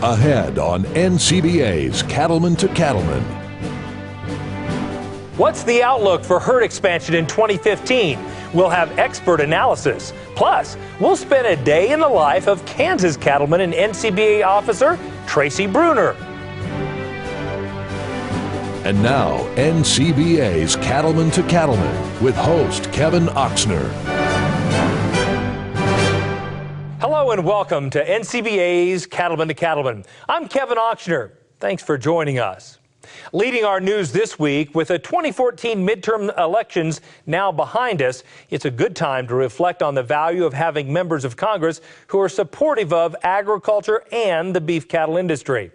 Ahead on NCBA's Cattleman to Cattleman. What's the outlook for herd expansion in 2015? We'll have expert analysis. Plus, we'll spend a day in the life of Kansas cattleman and NCBA officer Tracy Brunner. And now, NCBA's Cattleman to Cattleman with host Kevin Oxner. Hello and welcome to NCBA's Cattleman to Cattleman. I'm Kevin Oxner. Thanks for joining us. Leading our news this week, with the 2014 midterm elections now behind us, it's a good time to reflect on the value of having members of Congress who are supportive of agriculture and the beef cattle industry.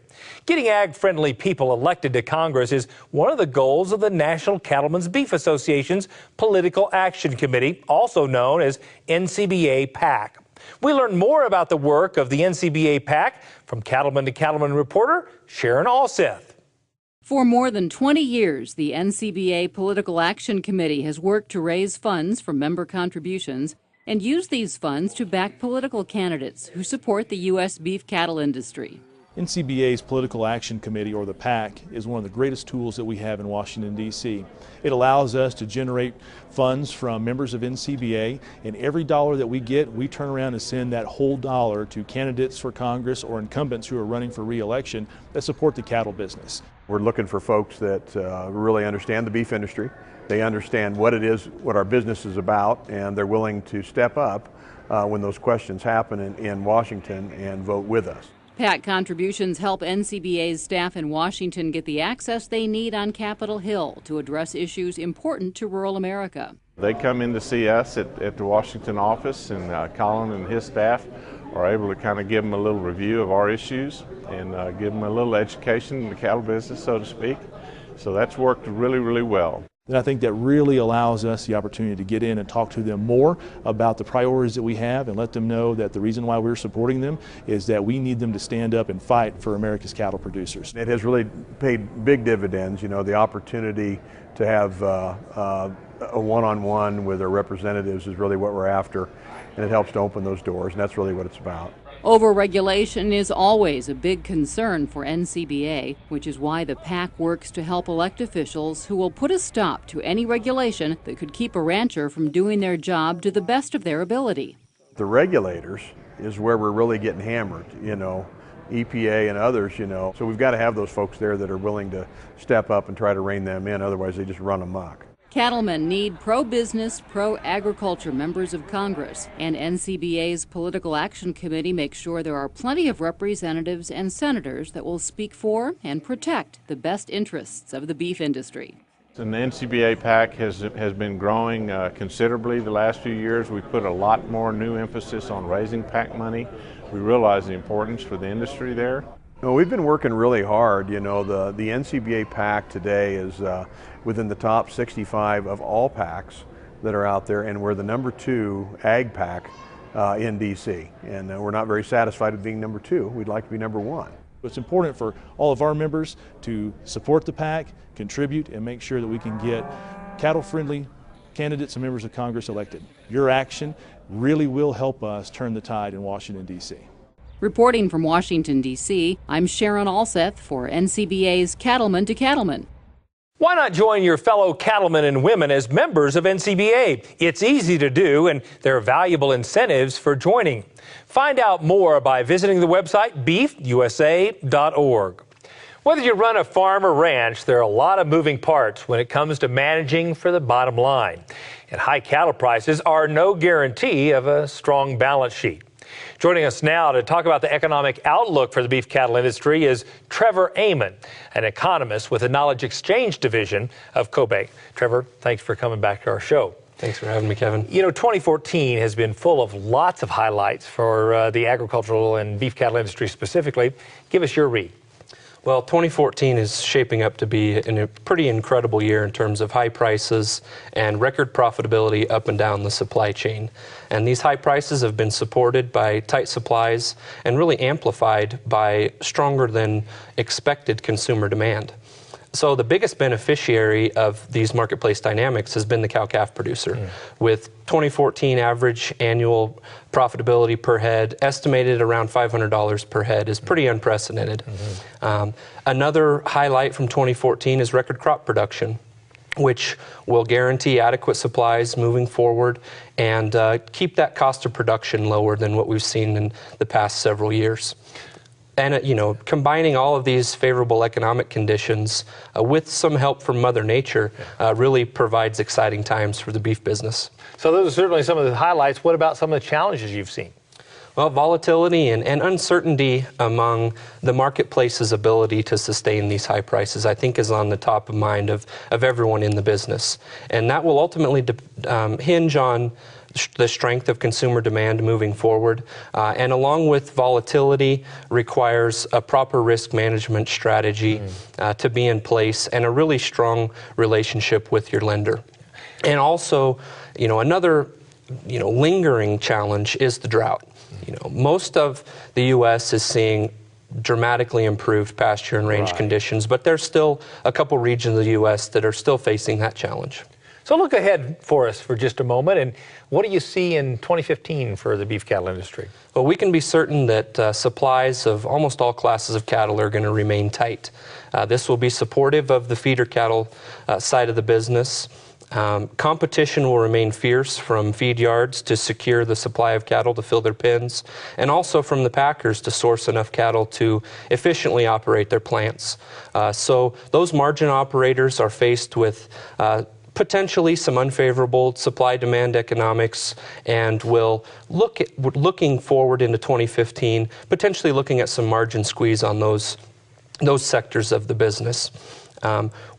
Getting ag-friendly people elected to Congress is one of the goals of the National Cattlemen's Beef Association's Political Action Committee, also known as NCBA PAC. We learn more about the work of the NCBA PAC from Cattleman to Cattleman reporter Sharon Alseth. For more than 20 years, the NCBA Political Action Committee has worked to raise funds from member contributions and use these funds to back political candidates who support the U.S. beef cattle industry. NCBA's Political Action Committee, or the PAC, is one of the greatest tools that we have in Washington, D.C. It allows us to generate funds from members of NCBA, and every dollar that we get, we turn around and send that whole dollar to candidates for Congress or incumbents who are running for re-election that support the cattle business. We're looking for folks that really understand the beef industry. They understand what it is, what our business is about, and they're willing to step up when those questions happen in Washington and vote with us. PAC contributions help NCBA's staff in Washington get the access they need on Capitol Hill to address issues important to rural America. They come in to see us at the Washington office, and Colin and his staff are able to kind of give them a little review of our issues and give them a little education in the cattle business, so to speak. So that's worked really, really well. And I think that really allows us the opportunity to get in and talk to them more about the priorities that we have and let them know that the reason why we're supporting them is that we need them to stand up and fight for America's cattle producers. It has really paid big dividends, you know, the opportunity to have a one-on-one with our representatives is really what we're after, and it helps to open those doors, and that's really what it's about. Overregulation is always a big concern for NCBA, which is why the PAC works to help elect officials who will put a stop to any regulation that could keep a rancher from doing their job to the best of their ability. The regulators is where we're really getting hammered, you know, EPA and others, you know. So we've got to have those folks there that are willing to step up and try to rein them in, otherwise they just run amok. Cattlemen need pro-business, pro-agriculture members of Congress, and NCBA's Political Action Committee makes sure there are plenty of representatives and senators that will speak for and protect the best interests of the beef industry. And the NCBA PAC has been growing considerably the last few years. We put a lot more new emphasis on raising PAC money. We realize the importance for the industry there. No, we've been working really hard. You know, the NCBA PAC today is within the top 65 of all PACs that are out there, and we're the #2 ag PAC in DC. And we're not very satisfied with being #2. We'd like to be #1. It's important for all of our members to support the PAC, contribute, and make sure that we can get cattle-friendly candidates and members of Congress elected. Your action really will help us turn the tide in Washington, D.C. Reporting from Washington, D.C., I'm Sharon Alseth for NCBA's Cattleman to Cattleman. Why not join your fellow cattlemen and women as members of NCBA? It's easy to do, and there are valuable incentives for joining. Find out more by visiting the website beefusa.org. Whether you run a farm or ranch, there are a lot of moving parts when it comes to managing for the bottom line. And high cattle prices are no guarantee of a strong balance sheet. Joining us now to talk about the economic outlook for the beef cattle industry is Trevor Amon, an economist with the Knowledge Exchange Division of CoBank. Trevor, thanks for coming back to our show. Thanks for having me, Kevin. You know, 2014 has been full of lots of highlights for the agricultural and beef cattle industry specifically. Give us your read. Well, 2014 is shaping up to be a pretty incredible year in terms of high prices and record profitability up and down the supply chain. And these high prices have been supported by tight supplies and really amplified by stronger than expected consumer demand. So the biggest beneficiary of these marketplace dynamics has been the cow-calf producer, with 2014 average annual profitability per head estimated around $500 per head is pretty unprecedented. Another highlight from 2014 is record crop production, which will guarantee adequate supplies moving forward and keep that cost of production lower than what we've seen in the past several years. And, combining all of these favorable economic conditions with some help from Mother Nature really provides exciting times for the beef business. So those are certainly some of the highlights. What about some of the challenges you've seen? Well, volatility and uncertainty among the marketplace's ability to sustain these high prices, I think, is on the top of mind of everyone in the business. And that will ultimately hinge on the strength of consumer demand moving forward. And along with volatility requires a proper risk management strategy to be in place and a really strong relationship with your lender. And also, another lingering challenge is the drought. Most of the U.S. is seeing dramatically improved pasture and range conditions, but there's still a couple regions of the U.S. that are still facing that challenge. So look ahead for us for just a moment, and what do you see in 2015 for the beef cattle industry? Well, we can be certain that supplies of almost all classes of cattle are going to remain tight. This will be supportive of the feeder cattle side of the business. Competition will remain fierce from feed yards to secure the supply of cattle to fill their pens, and also from the packers to source enough cattle to efficiently operate their plants. So those margin operators are faced with potentially some unfavorable supply-demand economics, and will looking forward into 2015, potentially looking at some margin squeeze on those sectors of the business.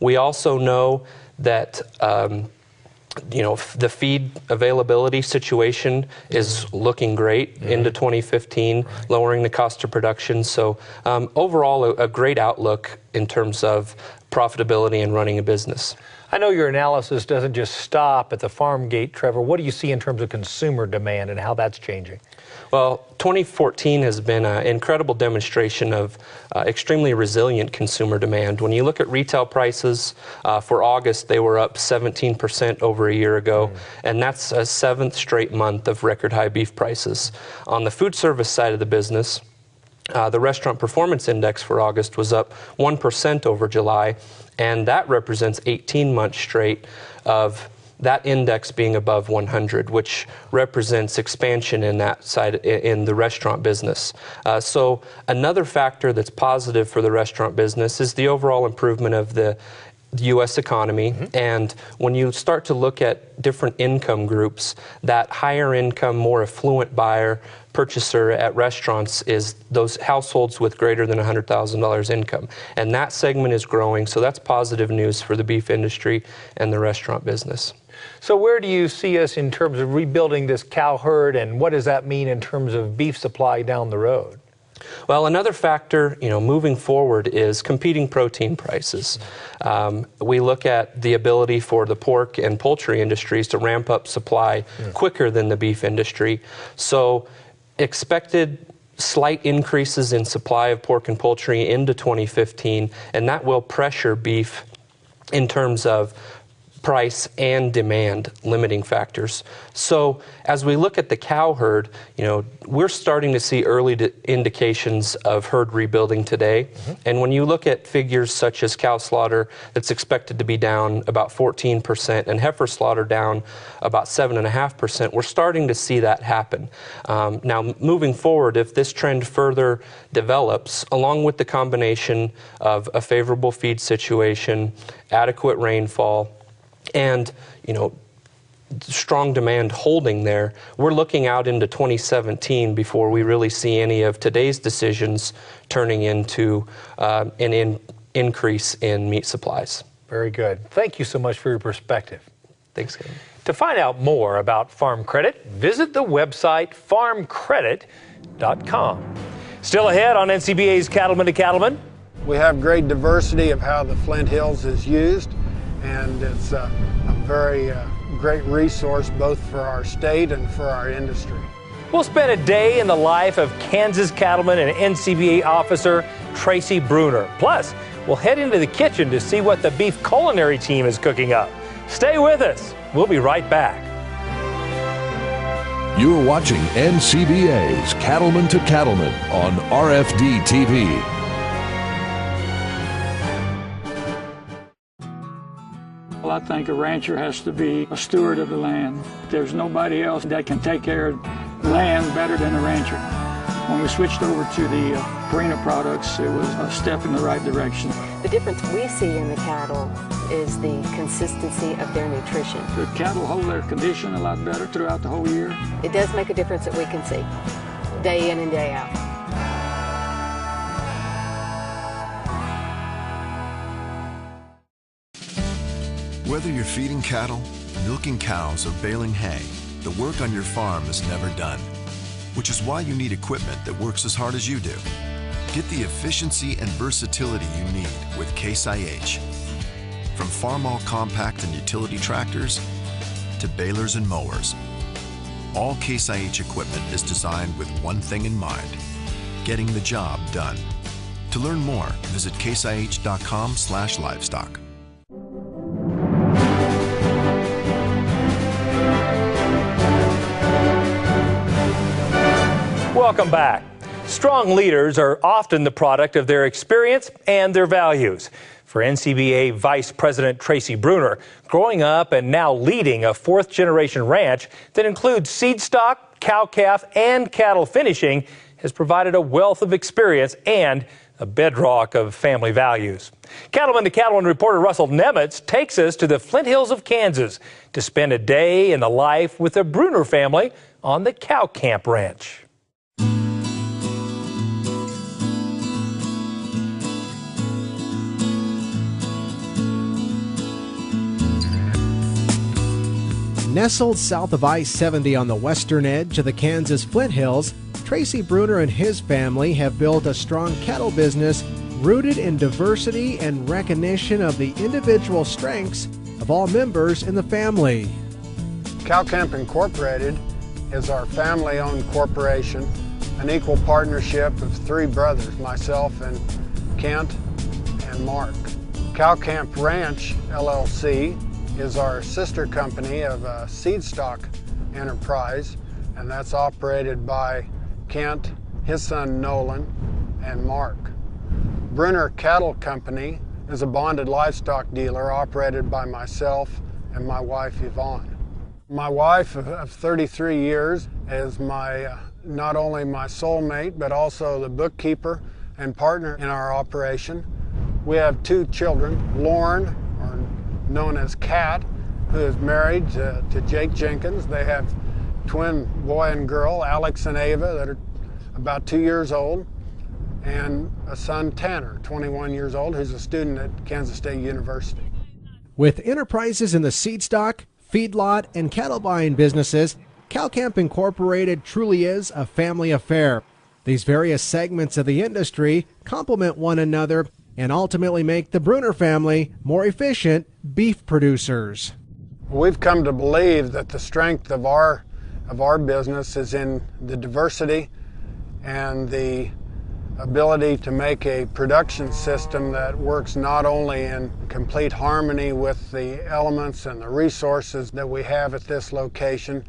We also know that the feed availability situation is looking great into 2015, lowering the cost of production. So overall, a great outlook in terms of profitability and running a business. I know your analysis doesn't just stop at the farm gate, Trevor. What do you see in terms of consumer demand and how that's changing? Well, 2014 has been an incredible demonstration of extremely resilient consumer demand. When you look at retail prices for August, they were up 17% over a year ago, and that's a 7th straight month of record high beef prices. On the food service side of the business, the Restaurant Performance Index for August was up 1% over July, and that represents 18 months straight of that index being above 100, which represents expansion in that side in the restaurant business. So another factor that's positive for the restaurant business is the overall improvement of the U.S. economy. And when you start to look at different income groups, that higher income, more affluent buyer, purchaser at restaurants is those households with greater than $100,000 income. And that segment is growing, so that's positive news for the beef industry and the restaurant business. So where do you see us in terms of rebuilding this cow herd, and what does that mean in terms of beef supply down the road? Well, another factor, moving forward is competing protein prices. We look at the ability for the pork and poultry industries to ramp up supply quicker than the beef industry. So expected slight increases in supply of pork and poultry into 2015, and that will pressure beef in terms of price and demand limiting factors. So as we look at the cow herd, we're starting to see early indications of herd rebuilding today. And when you look at figures such as cow slaughter, that's expected to be down about 14%, and heifer slaughter down about 7.5%, we're starting to see that happen. Now, moving forward, if this trend further develops, along with the combination of a favorable feed situation, adequate rainfall, and strong demand holding there, we're looking out into 2017 before we really see any of today's decisions turning into an increase in meat supplies. Very good. Thank you so much for your perspective. Thanks, Kevin. To find out more about farm credit, visit the website farmcredit.com. Still ahead on NCBA's Cattleman to Cattleman. We have great diversity of how the Flint Hills is used, and it's a very great resource both for our state and for our industry. We'll spend a day in the life of Kansas cattleman and NCBA officer Tracy Brunner. Plus, we'll head into the kitchen to see what the beef culinary team is cooking up. Stay with us. We'll be right back. You're watching NCBA's Cattleman to Cattleman on RFD TV. Well, I think a rancher has to be a steward of the land. There's nobody else that can take care of land better than a rancher. When we switched over to the Brunner products, it was a step in the right direction. The difference we see in the cattle is the consistency of their nutrition. The cattle hold their condition a lot better throughout the whole year. It does make a difference that we can see, day in and day out. Whether you're feeding cattle, milking cows, or baling hay, the work on your farm is never done, which is why you need equipment that works as hard as you do. Get the efficiency and versatility you need with Case IH. From farm-all compact and utility tractors to balers and mowers, all Case IH equipment is designed with one thing in mind: getting the job done. To learn more, visit caseih.com/livestock. Welcome back. Strong leaders are often the product of their experience and their values. For NCBA Vice President Tracy Brunner, growing up and now leading a fourth-generation ranch that includes seed stock, cow-calf, and cattle finishing has provided a wealth of experience and a bedrock of family values. Cattleman to Cattleman reporter Russell Nemitz takes us to the Flint Hills of Kansas to spend a day in the life with the Brunner family on the Cow Camp Ranch. Nestled south of I-70 on the western edge of the Kansas Flint Hills, Tracy Brunner and his family have built a strong cattle business rooted in diversity and recognition of the individual strengths of all members in the family. Cow Camp Incorporated is our family-owned corporation, an equal partnership of three brothers, myself and Kent and Mark. Cow Camp Ranch, LLC, is our sister company of a seed stock enterprise, and that's operated by Kent, his son Nolan, and Mark. Brunner Cattle Company is a bonded livestock dealer operated by myself and my wife Yvonne. My wife of 33 years is not only my soulmate, but also the bookkeeper and partner in our operation. We have two children, Lauren, or known as Kat, who is married to Jake Jenkins. They have twin boy and girl, Alex and Ava, that are about 2 years old, and a son, Tanner, 21 years old, who's a student at Kansas State University. With enterprises in the seed stock, feedlot, and cattle buying businesses, Cow Camp Incorporated truly is a family affair. These various segments of the industry complement one another and ultimately make the Brunner family more efficient beef producers. We've come to believe that the strength of our business is in the diversity and the ability to make a production system that works not only in complete harmony with the elements and the resources that we have at this location,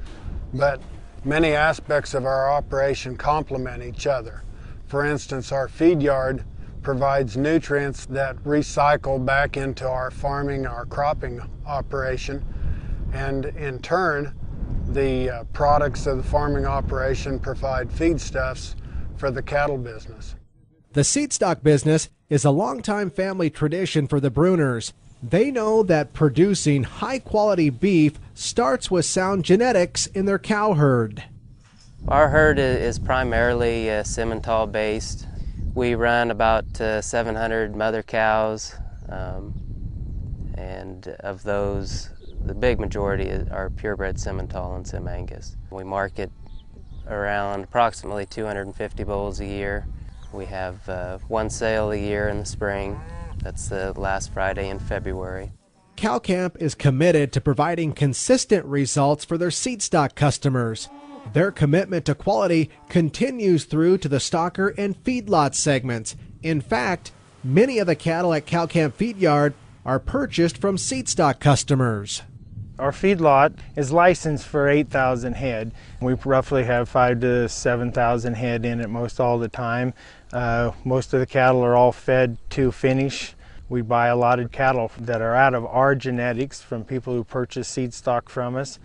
but many aspects of our operation complement each other. For instance, our feed yard provides nutrients that recycle back into our farming, our cropping operation, and in turn, the products of the farming operation provide feedstuffs for the cattle business. The seed stock business is a longtime family tradition for the Brunners. They know that producing high-quality beef starts with sound genetics in their cow herd. Our herd is primarily Simmental based. We run about 700 mother cows, and of those, the big majority are purebred Simmental and Sim Angus. We market around approximately 250 bulls a year. We have one sale a year in the spring. That's the last Friday in February. Cow Camp is committed to providing consistent results for their seed stock customers. Their commitment to quality continues through to the stocker and feedlot segments. In fact, many of the cattle at Cow Camp Feed Yard are purchased from seed stock customers. Our feedlot is licensed for 8,000 head. We roughly have 5,000 to 7,000 head in it most all the time. Most of the cattle are all fed to finish. We buy a lot of cattle that are out of our genetics from people who purchase seed stock from us.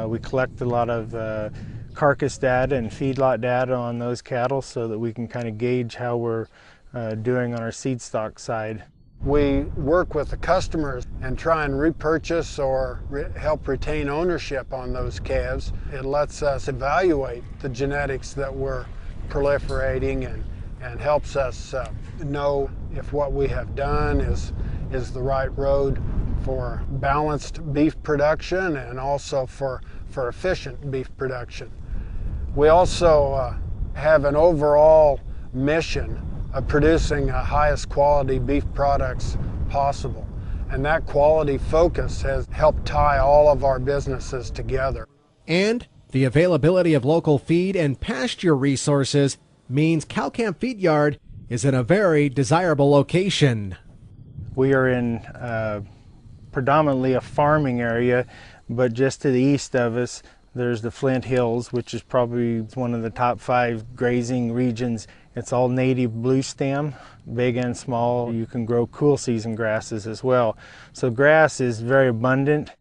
We collect a lot of carcass data and feedlot data on those cattle so that we can kind of gauge how we're doing on our seed stock side. We work with the customers and try and repurchase or help retain ownership on those calves. It lets us evaluate the genetics that we're proliferating and helps us know if what we have done is the right road for balanced beef production and also for efficient beef production. We also have an overall mission of producing the highest quality beef products possible. And that quality focus has helped tie all of our businesses together. And the availability of local feed and pasture resources means Cow Camp Feed Yard is in a very desirable location. We are in predominantly a farming area, but just to the east of us there's the Flint Hills, which is probably one of the top 5 grazing regions. It's all native blue stem, big and small. You can grow cool season grasses as well. So grass is very abundant.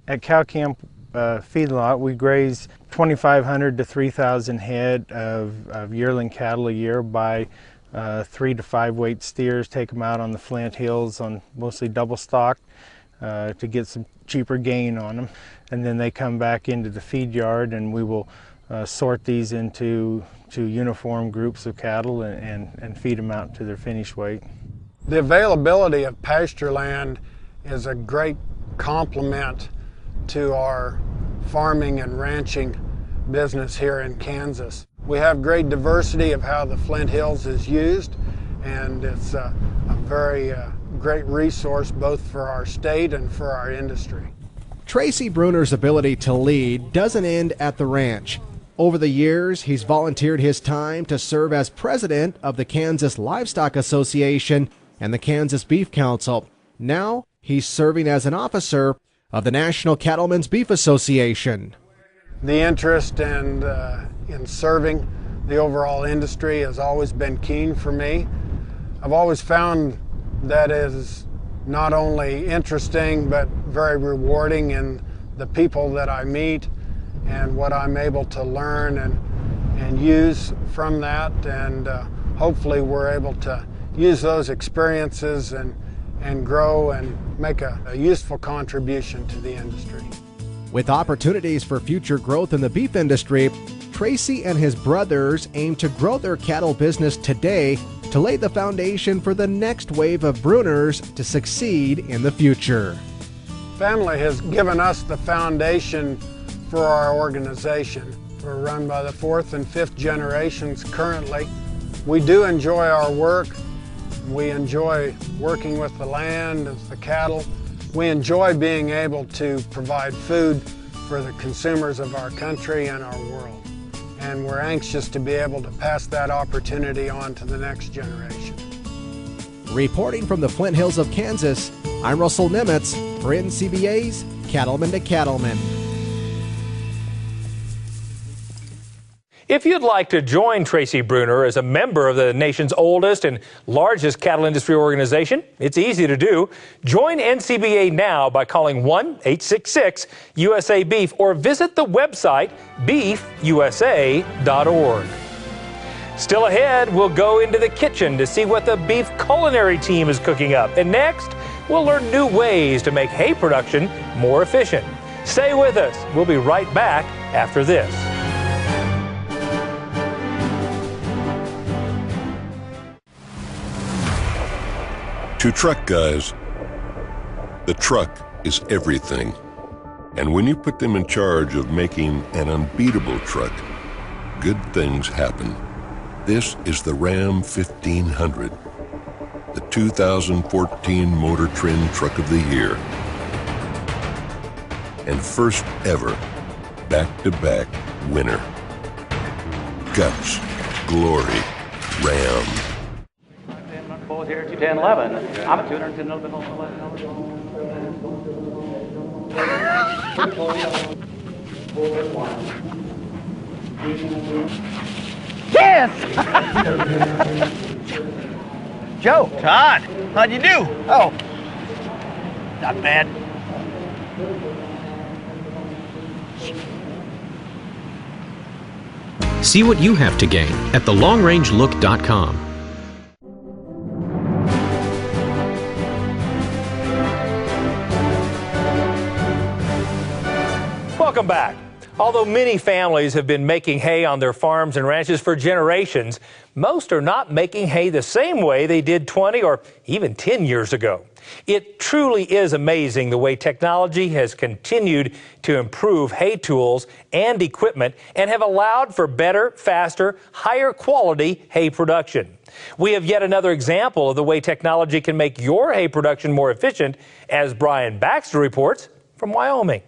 At Cow Camp Feedlot, we graze 2,500 to 3,000 head of yearling cattle a year by 3 to 5 weight steers, take them out on the Flint Hills on mostly double stock to get some cheaper gain on them. And then they come back into the feed yard and we will sort these into uniform groups of cattle and feed them out to their finish weight. The availability of pasture land is a great complement to our farming and ranching business here in Kansas. We have great diversity of how the Flint Hills is used, and it's a very great resource both for our state and for our industry. Tracy Brunner's ability to lead doesn't end at the ranch. Over the years, he's volunteered his time to serve as president of the Kansas Livestock Association and the Kansas Beef Council. Now, he's serving as an officer of the National Cattlemen's Beef Association. The interest in serving the overall industry has always been keen for me. I've always found that is not only interesting but very rewarding in the people that I meet and what I'm able to learn and use from that, and hopefully we're able to use those experiences and grow and make a useful contribution to the industry. With opportunities for future growth in the beef industry, Tracy and his brothers aim to grow their cattle business today to lay the foundation for the next wave of Brunners to succeed in the future. Family has given us the foundation for our organization. We're run by the 4th and 5th generations currently. We do enjoy our work. We enjoy working with the land and the cattle. We enjoy being able to provide food for the consumers of our country and our world. And we're anxious to be able to pass that opportunity on to the next generation. Reporting from the Flint Hills of Kansas, I'm Russell Nimitz for NCBA's Cattleman to Cattleman. If you'd like to join Tracy Brunner as a member of the nation's oldest and largest cattle industry organization, it's easy to do. Join NCBA now by calling 1-866-USA-BEEF or visit the website beefusa.org. Still ahead, we'll go into the kitchen to see what the beef culinary team is cooking up. And next, we'll learn new ways to make hay production more efficient. Stay with us. We'll be right back after this. To truck guys, the truck is everything. And when you put them in charge of making an unbeatable truck, good things happen. This is the Ram 1500, the 2014 Motor Trend Truck of the Year. And first ever back-to-back winner. Guts, glory, Ram. here, 210.11. I'm at 210.11. Yes! Joe. Todd, how'd you do? Oh, not bad. See what you have to gain at thelongrangelook.com. Welcome back. Although many families have been making hay on their farms and ranches for generations, most are not making hay the same way they did 20 or even 10 years ago. It truly is amazing the way technology has continued to improve hay tools and equipment and have allowed for better, faster, higher quality hay production. We have yet another example of the way technology can make your hay production more efficient, as Brian Baxter reports from Wyoming.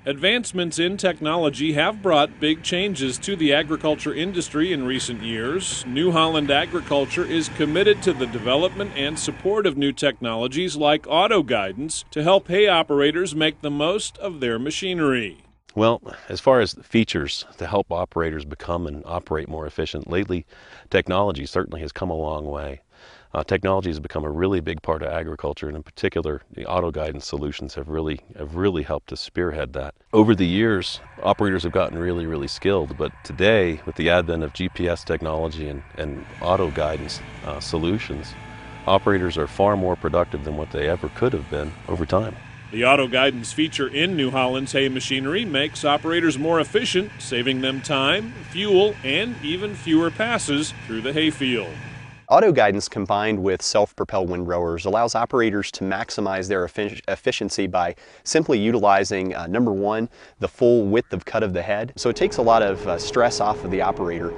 Advancements in technology have brought big changes to the agriculture industry in recent years. New Holland Agriculture is committed to the development and support of new technologies like auto guidance to help hay operators make the most of their machinery. Well, as far as the features to help operators become and operate more efficient, lately technology certainly has come a long way. Technology has become a really big part of agriculture, and in particular, the auto guidance solutions have really helped to spearhead that. Over the years, operators have gotten really skilled, but today, with the advent of GPS technology and auto guidance solutions, operators are far more productive than what they ever could have been over time. The auto guidance feature in New Holland's hay machinery makes operators more efficient, saving them time, fuel, and even fewer passes through the hayfield. Auto guidance combined with self-propelled windrowers allows operators to maximize their efficiency by simply utilizing, number one, the full width of cut of the head. So it takes a lot of stress off of the operator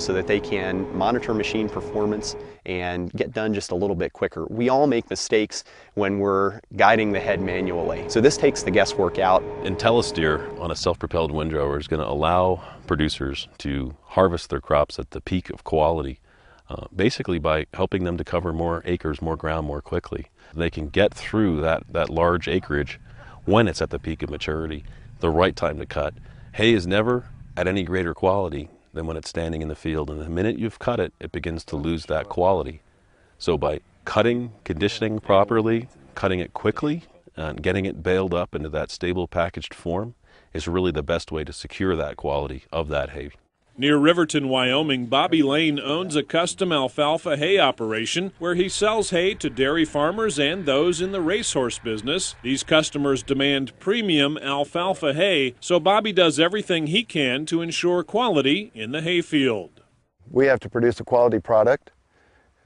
so that they can monitor machine performance and get done just a little bit quicker. We all make mistakes when we're guiding the head manually. So this takes the guesswork out. IntelliSteer on a self-propelled windrower is going to allow producers to harvest their crops at the peak of quality. Basically by helping them to cover more acres, more ground more quickly. They can get through that large acreage when it's at the peak of maturity, the right time to cut. Hay is never at any greater quality than when it's standing in the field, and the minute you've cut it, it begins to lose that quality. So by cutting, conditioning properly, cutting it quickly, and getting it baled up into that stable packaged form is really the best way to secure that quality of that hay. Near Riverton, Wyoming, Bobby Lane owns a custom alfalfa hay operation where he sells hay to dairy farmers and those in the racehorse business. These customers demand premium alfalfa hay, so Bobby does everything he can to ensure quality in the hayfield. We have to produce a quality product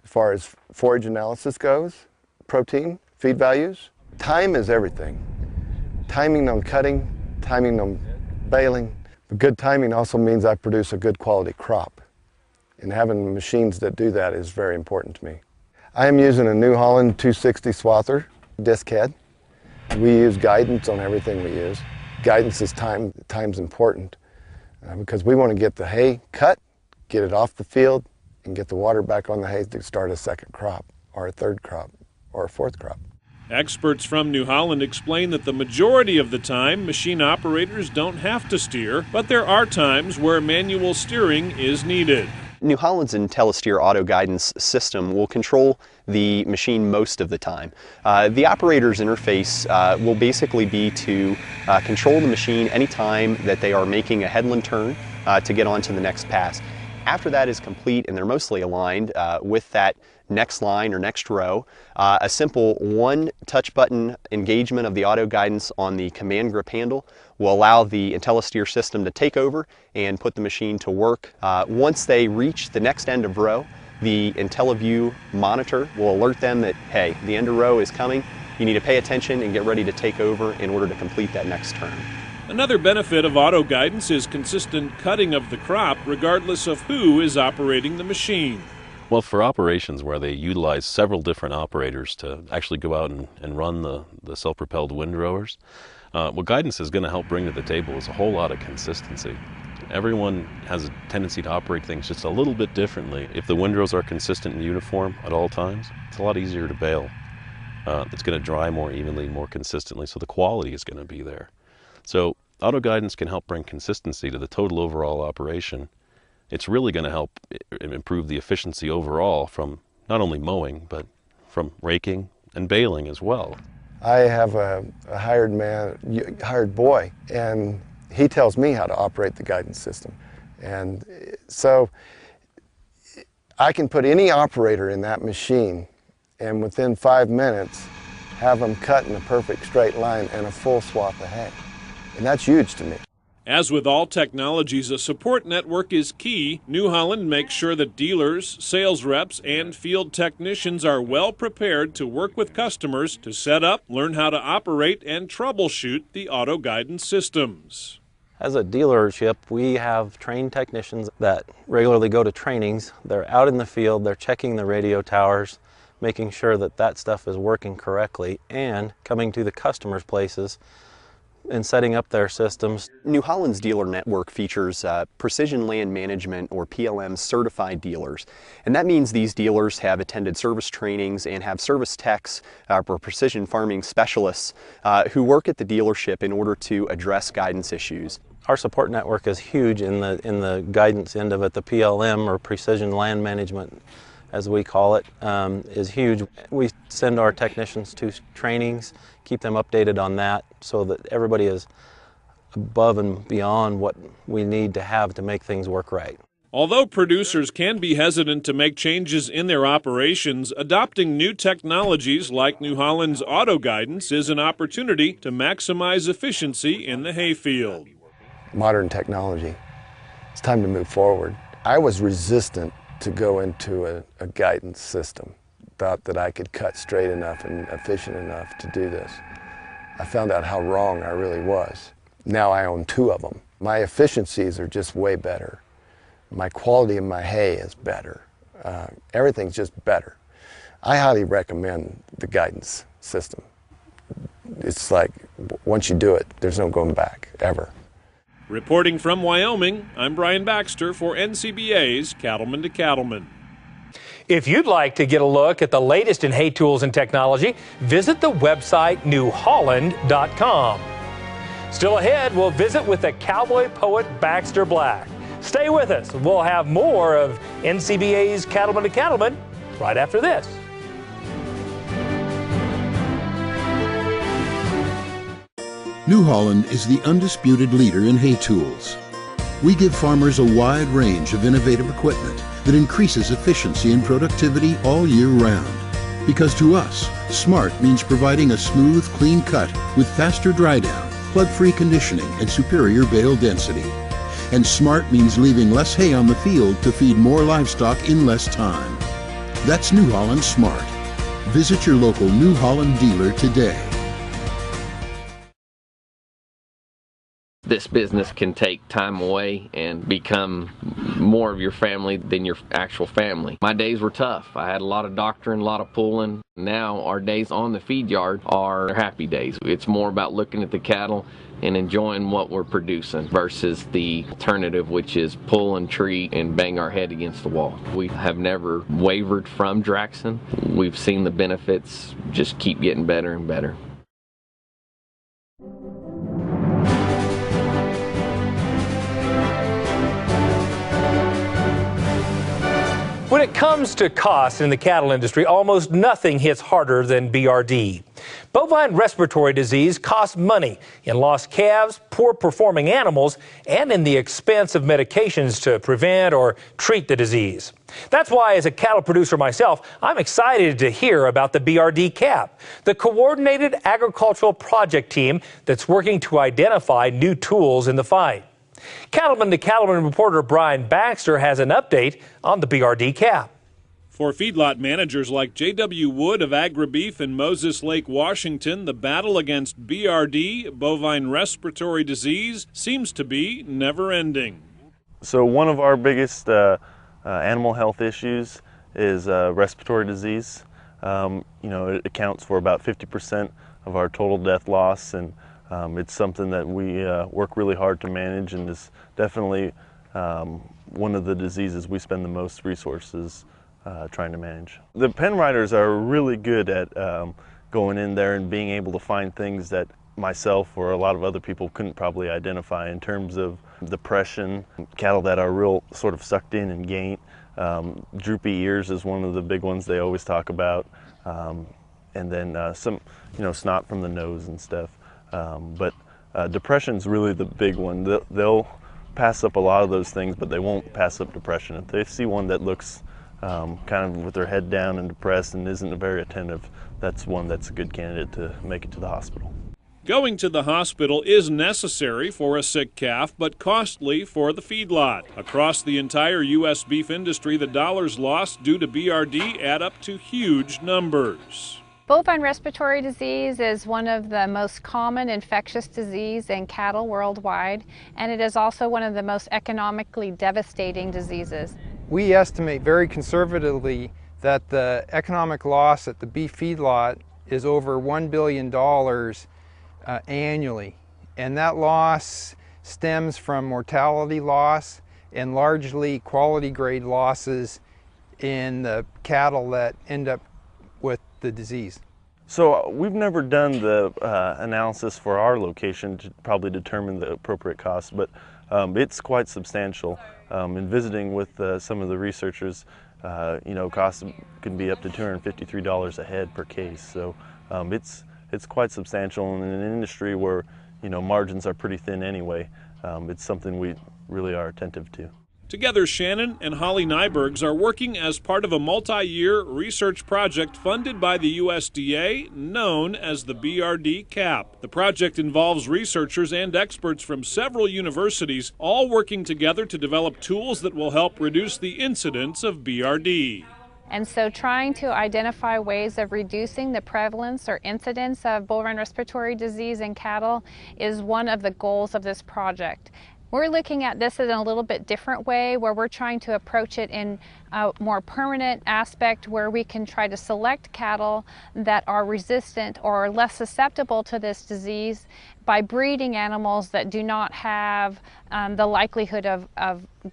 as far as forage analysis goes, protein, feed values. Time is everything. Timing on cutting, timing on baling. Good timing also means I produce a good quality crop, and having machines that do that is very important to me. I am using a New Holland 260 swather disc head. We use guidance on everything we use. Guidance is time's important because we want to get the hay cut, get it off the field, and get the water back on the hay to start a second crop or a third crop or a fourth crop. Experts from New Holland explain that the majority of the time machine operators don't have to steer, but there are times where manual steering is needed. New Holland's IntelliSteer auto guidance system will control the machine most of the time. The operator's interface will basically be to control the machine anytime that they are making a headland turn to get on to the next pass. After that is complete and they're mostly aligned with that next line or next row, a simple one touch button engagement of the auto guidance on the command grip handle will allow the IntelliSteer system to take over and put the machine to work. Once they reach the next end of row, the IntelliView monitor will alert them that, hey, the end of row is coming. You need to pay attention and get ready to take over in order to complete that next turn. Another benefit of auto guidance is consistent cutting of the crop regardless of who is operating the machine. Well, for operations where they utilize several different operators to actually go out and run the self-propelled windrowers, what guidance is going to help bring to the table is a whole lot of consistency. Everyone has a tendency to operate things just a little bit differently. If the windrows are consistent and uniform at all times, it's a lot easier to bale. It's going to dry more evenly, more consistently, so the quality is going to be there. So auto guidance can help bring consistency to the total overall operation. It's really going to help improve the efficiency overall from not only mowing, but from raking and baling as well. I have a hired boy, and he tells me how to operate the guidance system. And so I can put any operator in that machine and within 5 minutes have them cut in a perfect straight line and a full swath of hay. And that's huge to me. As with all technologies, a support network is key. New Holland makes sure that dealers, sales reps, and field technicians are well prepared to work with customers to set up, learn how to operate, and troubleshoot the auto guidance systems. As a dealership, we have trained technicians that regularly go to trainings. They're out in the field, they're checking the radio towers, making sure that that stuff is working correctly, and coming to the customers' places and setting up their systems. New Holland's dealer network features Precision Land Management, or PLM, certified dealers. And that means these dealers have attended service trainings and have service techs or precision farming specialists who work at the dealership in order to address guidance issues. Our support network is huge in the guidance end of it. The PLM, or Precision Land Management, as we call it, is huge. We send our technicians to trainings, keep them updated on that so that everybody is above and beyond what we need to have to make things work right. Although producers can be hesitant to make changes in their operations, adopting new technologies like New Holland's auto guidance is an opportunity to maximize efficiency in the hayfield. Modern technology, it's time to move forward. I was resistant to go into a guidance system. Thought that I could cut straight enough and efficient enough to do this. I found out how wrong I really was. Now I own 2 of them. My efficiencies are just way better. My quality of my hay is better. Everything's just better. I highly recommend the guidance system. It's like, once you do it, there's no going back, ever. Reporting from Wyoming, I'm Brian Baxter for NCBA's Cattleman to Cattleman. If you'd like to get a look at the latest in hay tools and technology, visit the website newholland.com. Still ahead, we'll visit with the cowboy poet Baxter Black. Stay with us. We'll have more of NCBA's Cattleman to Cattleman right after this. New Holland is the undisputed leader in hay tools. We give farmers a wide range of innovative equipment that increases efficiency and productivity all year round. Because to us, smart means providing a smooth, clean cut with faster dry down, plug-free conditioning, and superior bale density. And smart means leaving less hay on the field to feed more livestock in less time. That's New Holland Smart. Visit your local New Holland dealer today. This business can take time away and become more of your family than your actual family. My days were tough. I had a lot of doctoring, a lot of pulling. Now our days on the feed yard are happy days. It's more about looking at the cattle and enjoying what we're producing versus the alternative, which is pull and treat and bang our head against the wall. We have never wavered from Draxon. We've seen the benefits just keep getting better and better. When it comes to costs in the cattle industry, almost nothing hits harder than BRD. Bovine respiratory disease costs money in lost calves, poor performing animals, and in the expense of medications to prevent or treat the disease. That's why, as a cattle producer myself, I'm excited to hear about the BRD CAP, the Coordinated Agricultural Project Team that's working to identify new tools in the fight. Cattleman to Cattleman reporter Brian Baxter has an update on the BRD CAP. For feedlot managers like J.W. Wood of AgriBeef in Moses Lake, Washington, the battle against BRD, bovine respiratory disease, seems to be never-ending. So one of our biggest animal health issues is respiratory disease. It accounts for about 50% of our total death loss, and It's something that we work really hard to manage, and is definitely one of the diseases we spend the most resources trying to manage. The pen writers are really good at going in there and being able to find things that myself or a lot of other people couldn't probably identify in terms of depression, cattle that are real sort of sucked in and gait. Droopy ears is one of the big ones they always talk about, and then some, snot from the nose and stuff. But depression's really the big one. They'll pass up a lot of those things, but they won't pass up depression. If they see one that looks kind of with their head down and depressed and isn't very attentive, that's one that's a good candidate to make it to the hospital. Going to the hospital is necessary for a sick calf, but costly for the feedlot. Across the entire U.S. beef industry, the dollars lost due to BRD add up to huge numbers. Bovine respiratory disease is one of the most common infectious diseases in cattle worldwide, and it is also one of the most economically devastating diseases. We estimate very conservatively that the economic loss at the beef feedlot is over $1 billion annually, and that loss stems from mortality loss and largely quality grade losses in the cattle that end up with the disease. So we've never done the analysis for our location to probably determine the appropriate cost, but it's quite substantial. In visiting with some of the researchers, costs can be up to $253 a head per case. So it's quite substantial, and in an industry where margins are pretty thin anyway, it's something we really are attentive to. Together, Shannon and Holly Nybergs are working as part of a multi-year research project funded by the USDA known as the BRD CAP. The project involves researchers and experts from several universities, all working together to develop tools that will help reduce the incidence of BRD. And so trying to identify ways of reducing the prevalence or incidence of bovine respiratory disease in cattle is one of the goals of this project. We're looking at this in a little bit different way, where we're trying to approach it in a more permanent aspect, where we can try to select cattle that are resistant or less susceptible to this disease by breeding animals that do not have the likelihood of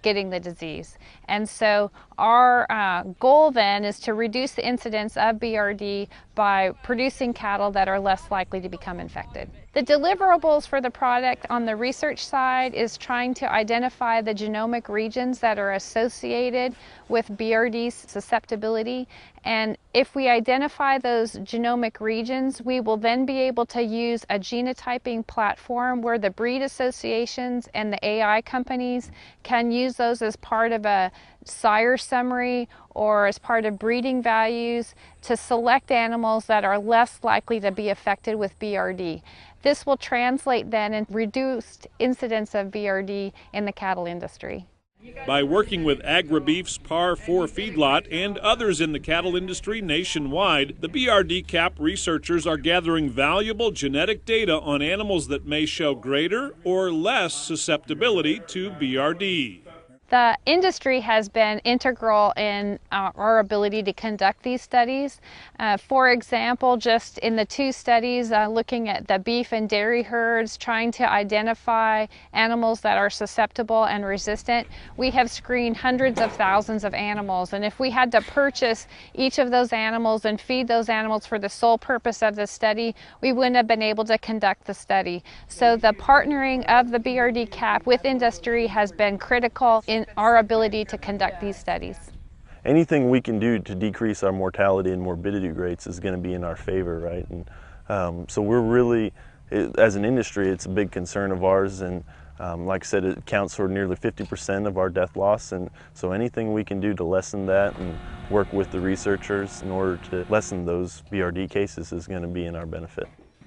getting the disease. And so our goal then is to reduce the incidence of BRD by producing cattle that are less likely to become infected. The deliverables for the product on the research side is trying to identify the genomic regions that are associated with BRD's susceptibility. And if we identify those genomic regions, we will then be able to use a genotyping platform where the breed associations and the AI companies can use those as part of a sire summary or as part of breeding values to select animals that are less likely to be affected with BRD. This will translate then in reduced incidence of BRD in the cattle industry. By working with AgriBeef's Par 4 feedlot and others in the cattle industry nationwide, the BRD CAP researchers are gathering valuable genetic data on animals that may show greater or less susceptibility to BRD. The industry has been integral in our ability to conduct these studies. For example, just in the two studies looking at the beef and dairy herds, trying to identify animals that are susceptible and resistant, we have screened hundreds of thousands of animals. And if we had to purchase each of those animals and feed those animals for the sole purpose of the study, we wouldn't have been able to conduct the study. So the partnering of the BRD CAP with industry has been critical in our ability to conduct these studies. Anything we can do to decrease our mortality and morbidity rates is going to be in our favor, right? And so we're really, as an industry, it's a big concern of ours, and like I said, it accounts for nearly 50% of our death loss, and so anything we can do to lessen that and work with the researchers in order to lessen those BRD cases is going to be in our benefit.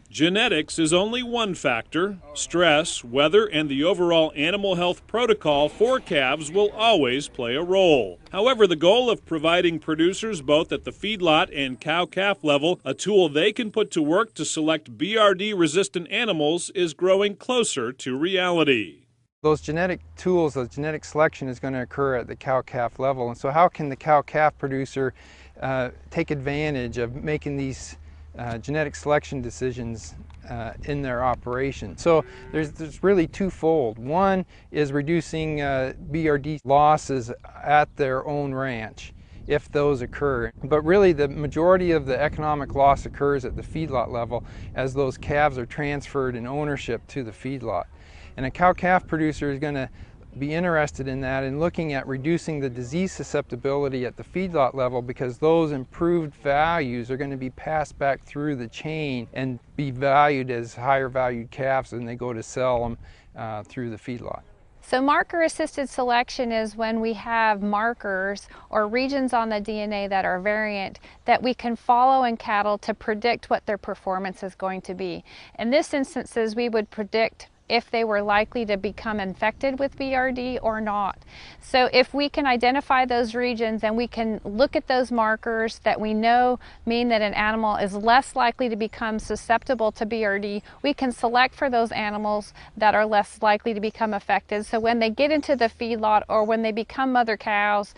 Genetics is only one factor. Stress, weather, and the overall animal health protocol for calves will always play a role. However, the goal of providing producers both at the feedlot and cow-calf level a tool they can put to work to select BRD-resistant animals is growing closer to reality. Those genetic tools, the genetic selection is going to occur at the cow-calf level. And so how can the cow-calf producer take advantage of making these genetic selection decisions in their operation. So there's really twofold. One is reducing BRD losses at their own ranch, if those occur. But really the majority of the economic loss occurs at the feedlot level as those calves are transferred in ownership to the feedlot. And a cow-calf producer is going to be interested in that and looking at reducing the disease susceptibility at the feedlot level, because those improved values are going to be passed back through the chain and be valued as higher valued calves when they go to sell them through the feedlot. So marker-assisted selection is when we have markers or regions on the DNA that are variant that we can follow in cattle to predict what their performance is going to be. In this instance, we would predict if they were likely to become infected with BRD or not. So if we can identify those regions and we can look at those markers that we know mean that an animal is less likely to become susceptible to BRD, we can select for those animals that are less likely to become affected. So when they get into the feedlot or when they become mother cows,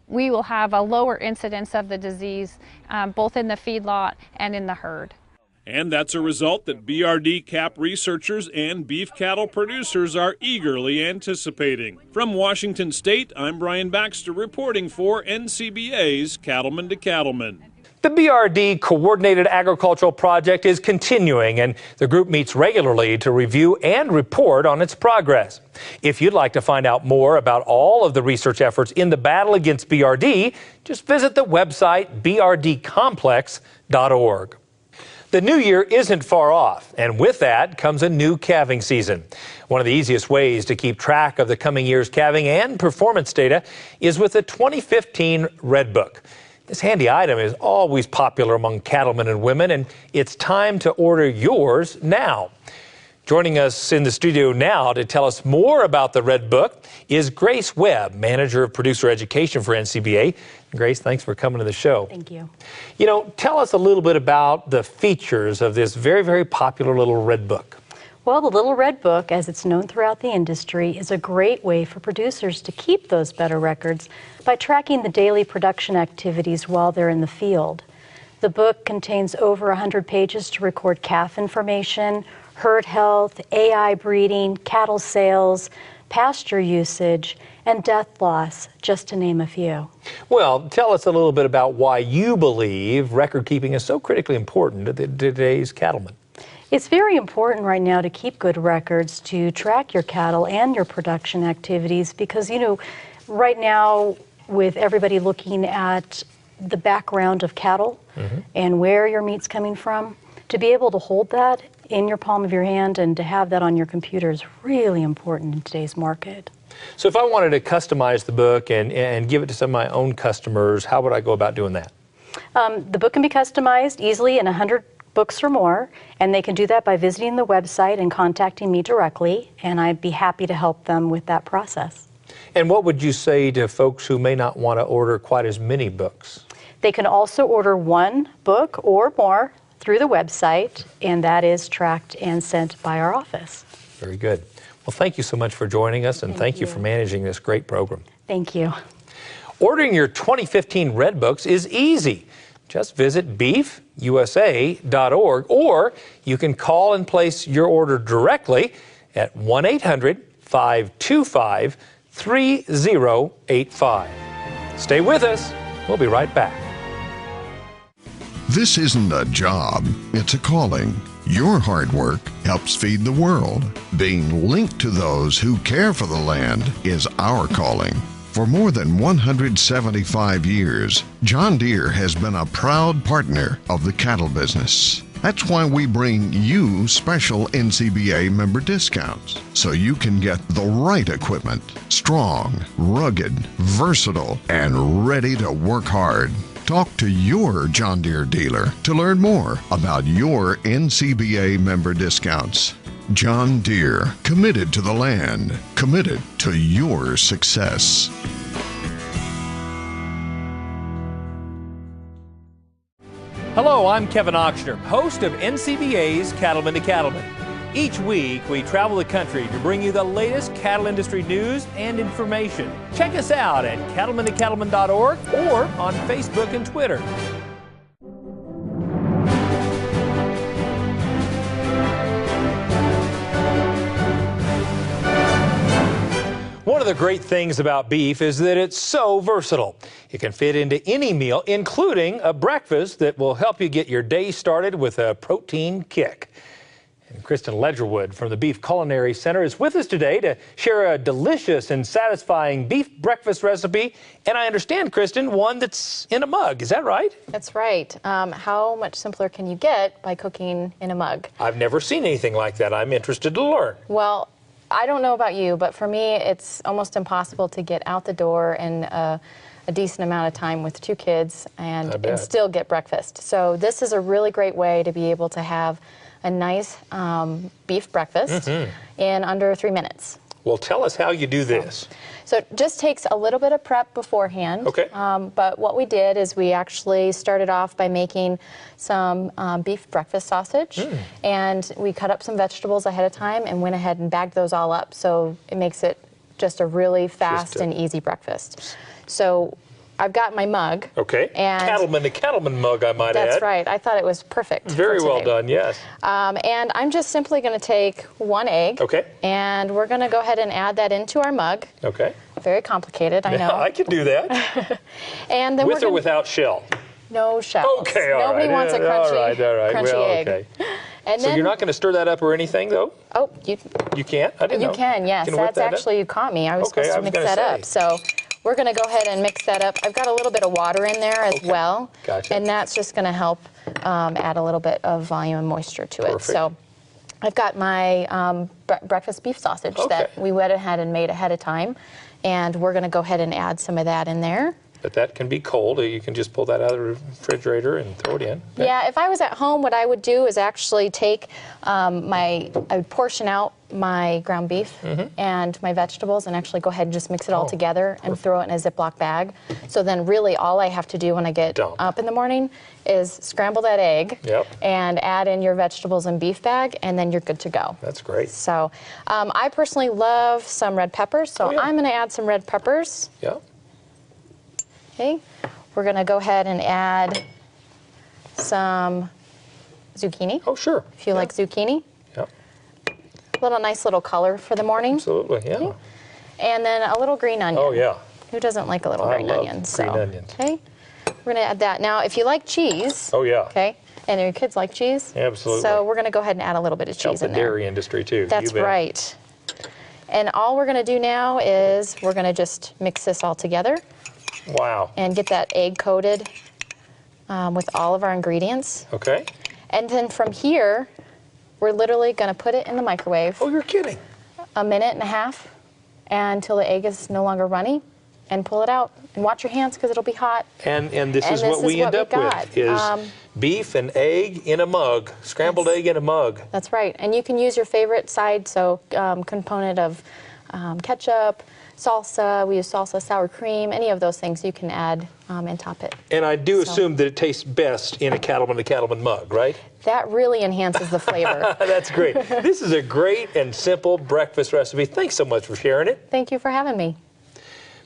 we will have a lower incidence of the disease both in the feedlot and in the herd. And that's a result that BRD cap researchers and beef cattle producers are eagerly anticipating. From Washington State, I'm Brian Baxter reporting for NCBA's Cattleman to Cattleman. The BRD Coordinated Agricultural Project is continuing, and the group meets regularly to review and report on its progress. If you'd like to find out more about all of the research efforts in the battle against BRD, just visit the website brdcomplex.org. The new year isn't far off, and with that comes a new calving season. One of the easiest ways to keep track of the coming year's calving and performance data is with the 2015 Red Book. This handy item is always popular among cattlemen and women, and it's time to order yours now. Joining us in the studio now to tell us more about the Red Book is Grace Webb, Manager of Producer Education for NCBA. Grace, thanks for coming to the show. Thank you. You know, tell us a little bit about the features of this very, very popular little Red Book. Well, the Little Red Book, as it's known throughout the industry, is a great way for producers to keep those better records by tracking the daily production activities while they're in the field. The book contains over 100 pages to record calf information, herd health, AI breeding, cattle sales, pasture usage, and death loss, just to name a few. Well, tell us a little bit about why you believe record keeping is so critically important to today's cattlemen. It's very important right now to keep good records, to track your cattle and your production activities, because, you know, right now with everybody looking at the background of cattle and where your meat's coming from, to be able to hold that in your palm of your hand and to have that on your computer is really important in today's market. So if I wanted to customize the book and give it to some of my own customers, how would I go about doing that? The book can be customized easily in 100 books or more, and they can do that by visiting the website and contacting me directly, and I'd be happy to help them with that process. And what would you say to folks who may not want to order quite as many books? They can also order one book or more through the website, and that is tracked and sent by our office. Very good. Well, thank you so much for joining us, and thank you for managing this great program. Thank you. Ordering your 2015 Red Books is easy. Just visit beefusa.org, or you can call and place your order directly at 1-800-525-3085. Stay with us. We'll be right back. This isn't a job, it's a calling. Your hard work helps feed the world. Being linked to those who care for the land is our calling. For more than 175 years, John Deere has been a proud partner of the cattle business. That's why we bring you special NCBA member discounts, so you can get the right equipment, strong, rugged, versatile, and ready to work hard. Talk to your John Deere dealer to learn more about your NCBA member discounts. John Deere, committed to the land, committed to your success. Hello, I'm Kevin Ochsner, host of NCBA's Cattleman to Cattleman. Each week, we travel the country to bring you the latest cattle industry news and information. Check us out at cattlemantocattleman.org or on Facebook and Twitter. One of the great things about beef is that it's so versatile. It can fit into any meal, including a breakfast that will help you get your day started with a protein kick. And Kristen Ledgerwood from the Beef Culinary Center is with us today to share a delicious and satisfying beef breakfast recipe. And I understand, Kristen, one that's in a mug. Is that right? That's right. How much simpler can you get by cooking in a mug? I've never seen anything like that. I'm interested to learn. Well, I don't know about you, but for me, it's almost impossible to get out the door in a decent amount of time with 2 kids and still get breakfast. So this is a really great way to be able to have a nice beef breakfast in under 3 minutes. Well, tell us how you do this. So it just takes a little bit of prep beforehand. Okay. But what we did is we actually started off by making some beef breakfast sausage. And we cut up some vegetables ahead of time and went ahead and bagged those all up. So it makes it just a really fast and easy breakfast. So I've got my mug. Okay. And cattleman to cattleman mug, I might add. That's right. I thought it was perfect. Very well done, yes. And I'm just simply going to take 1 egg. Okay. And we're going to go ahead and add that into our mug. Okay. Very complicated, I know. I can do that. And then with or without shell? No shell. Okay, all right. Nobody wants a crunchy, crunchy well, egg. Okay. And so then, you're not going to stir that up or anything, though? Oh, you can't? I didn't know. You can, yes. That's actually, you caught me. I was supposed to mix that up. So we're going to go ahead and mix that up. I've got a little bit of water in there as well. Gotcha. And that's just going to help add a little bit of volume and moisture to it. So I've got my breakfast beef sausage that we went ahead and made ahead of time. And we're going to go ahead and add some of that in there. But that can be cold. You can just pull that out of the refrigerator and throw it in. Yeah, if I was at home, what I would do is actually take I would portion out my ground beef and my vegetables and actually go ahead and just mix it all together and throw it in a Ziploc bag. So then really all I have to do when I get up in the morning is scramble that egg and add in your vegetables and beef bag, and then you're good to go. That's great. So I personally love some red peppers, so I'm going to add some red peppers. Yeah. Okay, we're going to go ahead and add some zucchini. Oh, sure. If you like zucchini. Yep. Nice little color for the morning. Absolutely, yeah. Okay. And then a little green onion. Oh, yeah. Who doesn't like a little green onion? Green onions. Okay, we're going to add that. Now, if you like cheese. Oh, yeah. Okay, and your kids like cheese. Absolutely. So we're going to go ahead and add a little bit of cheese in there. The dairy industry, too. That's right. And all we're going to do now is we're going to just mix this all together. Wow. And get that egg coated with all of our ingredients. Okay. And then from here, we're literally going to put it in the microwave. Oh, you're kidding. 1.5 minutes until the egg is no longer runny, and pull it out. And watch your hands because it'll be hot. And this is what we end up with is beef and egg in a mug, scrambled egg in a mug. That's right. And you can use your favorite side, so component of ketchup, salsa, we use salsa, sour cream, any of those things you can add and top it. And I do assume that it tastes best in a cattleman to cattleman mug, right? That really enhances the flavor. That's great. This is a great and simple breakfast recipe. Thanks so much for sharing it. Thank you for having me.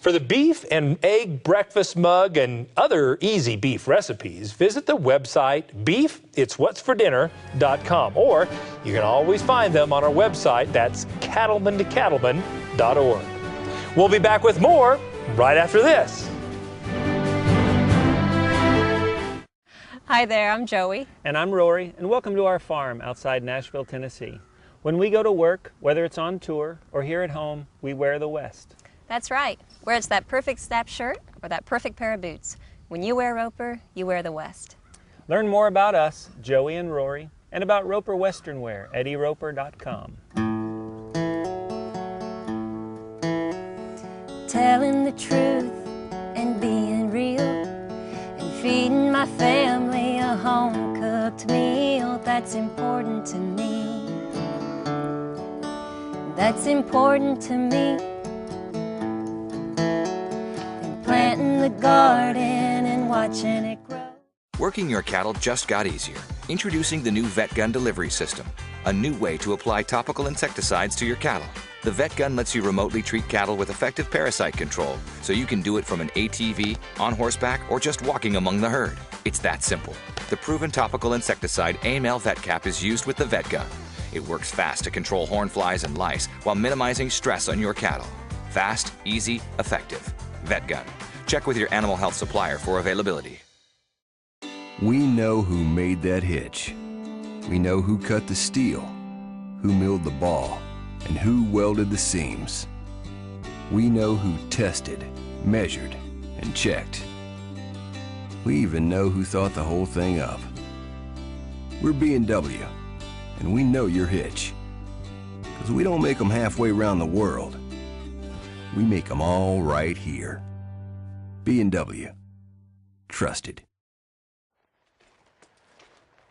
For the beef and egg breakfast mug and other easy beef recipes, visit the website beefitswhatsfordinner.com, or you can always find them on our website. That's cattlemantocattleman.org. We'll be back with more right after this. Hi there, I'm Joey. And I'm Rory, and welcome to our farm outside Nashville, Tennessee. When we go to work, whether it's on tour or here at home, we wear the West. That's right. Whether it's that perfect snap shirt or that perfect pair of boots, when you wear Roper, you wear the West. Learn more about us, Joey and Rory, and about Roper Western Wear at eroper.com. Telling the truth and being real, and feeding my family a home-cooked meal. That's important to me. That's important to me. And planting the garden and watching it grow. Working your cattle just got easier. Introducing the new Vet Gun delivery system, a new way to apply topical insecticides to your cattle. The Vet Gun lets you remotely treat cattle with effective parasite control, so you can do it from an ATV, on horseback, or just walking among the herd. It's that simple. The proven topical insecticide AML Vet Cap is used with the Vet Gun. It works fast to control horn flies and lice while minimizing stress on your cattle. Fast, easy, effective. VetGun. Check with your animal health supplier for availability. We know who made that hitch. We know who cut the steel, who milled the ball, and who welded the seams. We know who tested, measured, and checked. We even know who thought the whole thing up. We're B&W, and we know your hitch. Because we don't make them halfway around the world. We make them all right here. B&W. Trusted.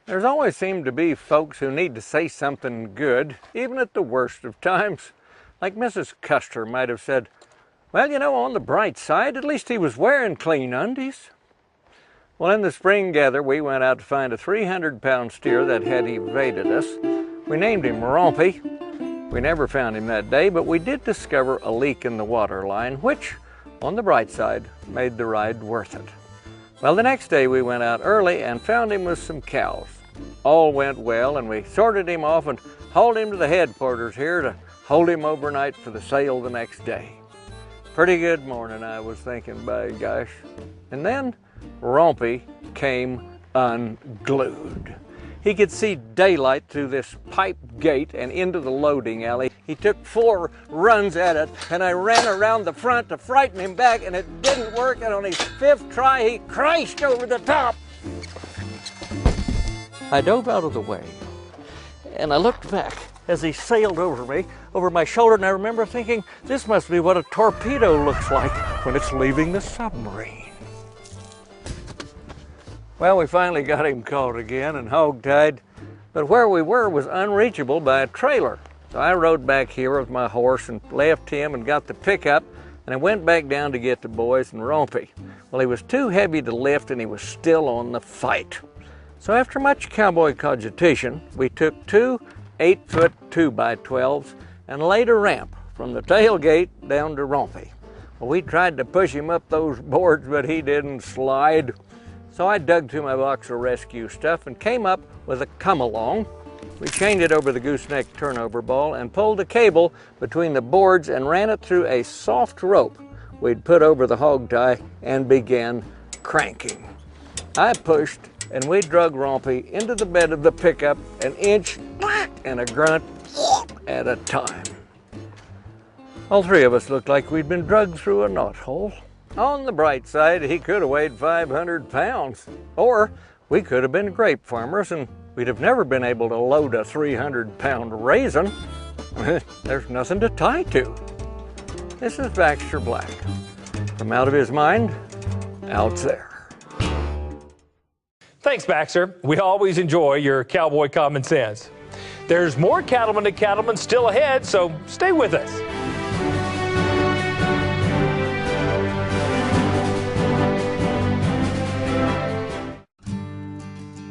There's always seemed to be folks who need to say something good, even at the worst of times. Like Mrs. Custer might have said, well, you know, on the bright side, at least he was wearing clean undies. Well, in the spring gather, we went out to find a 300-pound steer that had evaded us. We named him Rompy. We never found him that day, but we did discover a leak in the water line, which, on the bright side, made the ride worth it. Well, the next day we went out early and found him with some cows. All went well, and we sorted him off and hauled him to the headquarters here to hold him overnight for the sale the next day. Pretty good morning, I was thinking, by gosh. And then Rompy came unglued. He could see daylight through this pipe gate and into the loading alley. He took 4 runs at it, and I ran around the front to frighten him back, and it didn't work, and on his 5th try, he crashed over the top. I dove out of the way, and I looked back as he sailed over me, over my shoulder, and I remember thinking, this must be what a torpedo looks like when it's leaving the submarine. Well, we finally got him caught again and hog-tied, but where we were was unreachable by a trailer. So I rode back here with my horse and left him and got the pickup, and I went back down to get the boys and Rompy. Well, he was too heavy to lift, and he was still on the fight. So after much cowboy cogitation, we took 2 8-foot 2x12s and laid a ramp from the tailgate down to Rompy. Well, we tried to push him up those boards, but he didn't slide. So I dug through my box of rescue stuff and came up with a come-along. We chained it over the gooseneck turnover ball and pulled a cable between the boards and ran it through a soft rope we'd put over the hog tie and began cranking. I pushed, and we drug Rompy into the bed of the pickup, an inch and a grunt at a time. All 3 of us looked like we'd been drugged through a knothole. On the bright side, he could have weighed 500 pounds. Or we could have been grape farmers, and we'd have never been able to load a 300-pound raisin. There's nothing to tie to. This is Baxter Black. From Out of His Mind, Out There. Thanks, Baxter. We always enjoy your cowboy common sense. There's more Cattleman to Cattleman still ahead, so stay with us.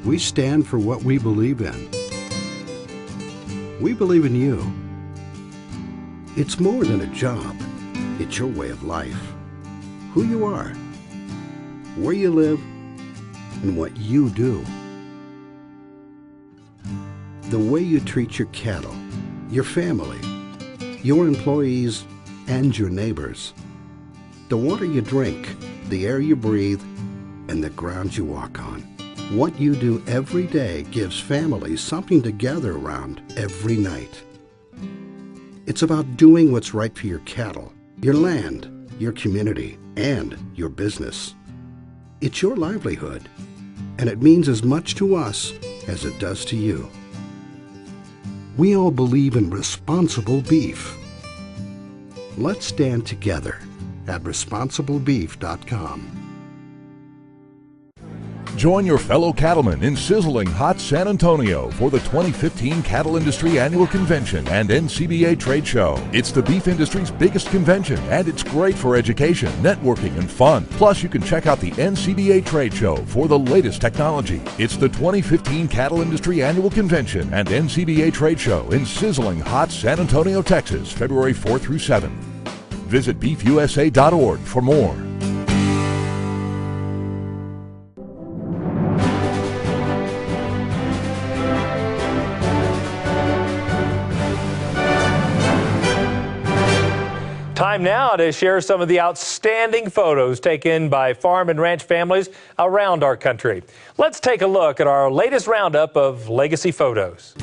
We stand for what we believe in. We believe in you. It's more than a job. It's your way of life. Who you are, where you live, and what you do. The way you treat your cattle, your family, your employees, and your neighbors. The water you drink, the air you breathe, and the ground you walk on. What you do every day gives families something to gather around every night. It's about doing what's right for your cattle, your land, your community, and your business. It's your livelihood, and it means as much to us as it does to you. We all believe in responsible beef. Let's stand together at responsiblebeef.com. Join your fellow cattlemen in sizzling hot San Antonio for the 2015 Cattle Industry Annual Convention and NCBA Trade Show. It's the beef industry's biggest convention, and it's great for education, networking, and fun. Plus, you can check out the NCBA Trade Show for the latest technology. It's the 2015 Cattle Industry Annual Convention and NCBA Trade Show in sizzling hot San Antonio, Texas, February 4 through 7. Visit beefusa.org for more. Time Time now to share some of the outstanding photos taken by farm and ranch families around our country. Let's take a look at our latest roundup of legacy photos.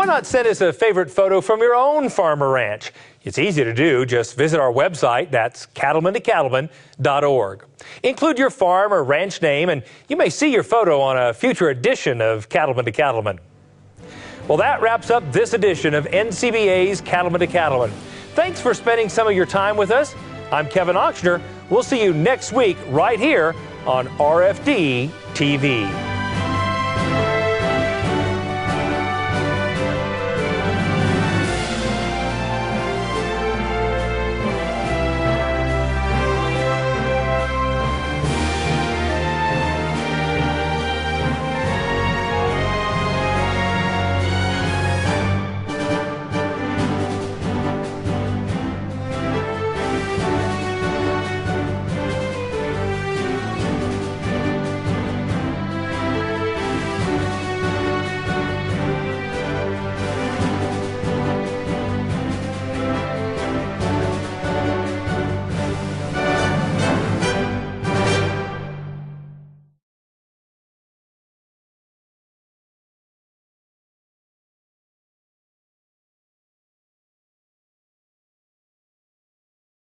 Why not send us a favorite photo from your own farm or ranch? It's easy to do. Just visit our website. That's cattlemantocattleman.org. Include your farm or ranch name, and you may see your photo on a future edition of Cattleman to Cattleman. Well, that wraps up this edition of NCBA's Cattleman to Cattleman. Thanks for spending some of your time with us. I'm Kevin Ochsner. We'll see you next week right here on RFD TV.